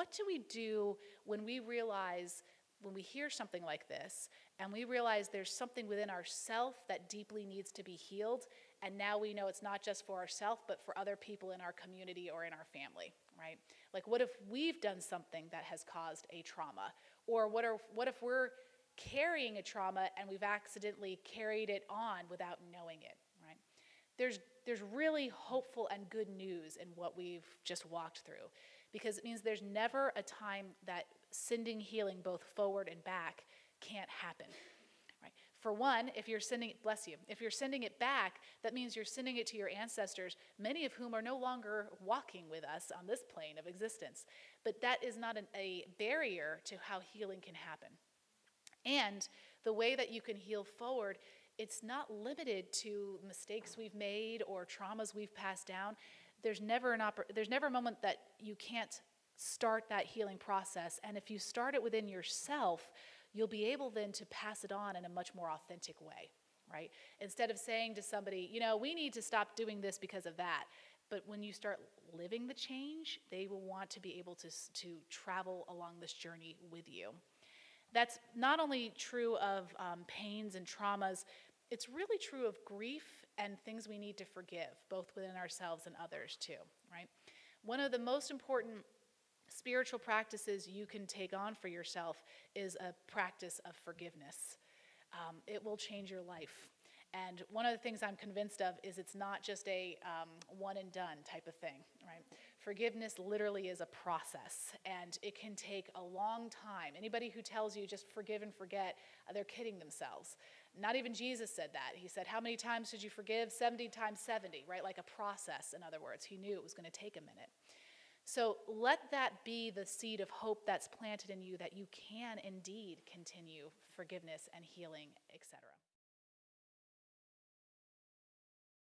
what do we do when we realize, when we hear something like this, and we realize there's something within ourself that deeply needs to be healed, and now we know it's not just for ourselves, but for other people in our community or in our family, right? Like, what if we've done something that has caused a trauma? Or what if we're carrying a trauma and we've accidentally carried it on without knowing it, right? There's really hopeful and good news in what we've just walked through, because it means there's never a time that sending healing both forward and back can't happen. Right? For one, if you're sending it, bless you, if you're sending it back, that means you're sending it to your ancestors, many of whom are no longer walking with us on this plane of existence. But that is not a barrier to how healing can happen. And the way that you can heal forward, it's not limited to mistakes we've made or traumas we've passed down. There's never a moment that you can't start that healing process. And if you start it within yourself, you'll be able then to pass it on in a much more authentic way, right? Instead of saying to somebody, you know, we need to stop doing this because of that. But when you start living the change, they will want to be able to travel along this journey with you. That's not only true of pains and traumas, it's really true of grief and things we need to forgive, both within ourselves and others too, right? One of the most important spiritual practices you can take on for yourself is a practice of forgiveness. It will change your life. And one of the things I'm convinced of is it's not just a one and done type of thing, right? Forgiveness literally is a process, and it can take a long time. Anybody who tells you just forgive and forget, they're kidding themselves. Not even Jesus said that. He said, how many times should you forgive? 70 times 70, right? Like a process, in other words. He knew it was going to take a minute. So let that be the seed of hope that's planted in you, that you can indeed continue forgiveness and healing, etc.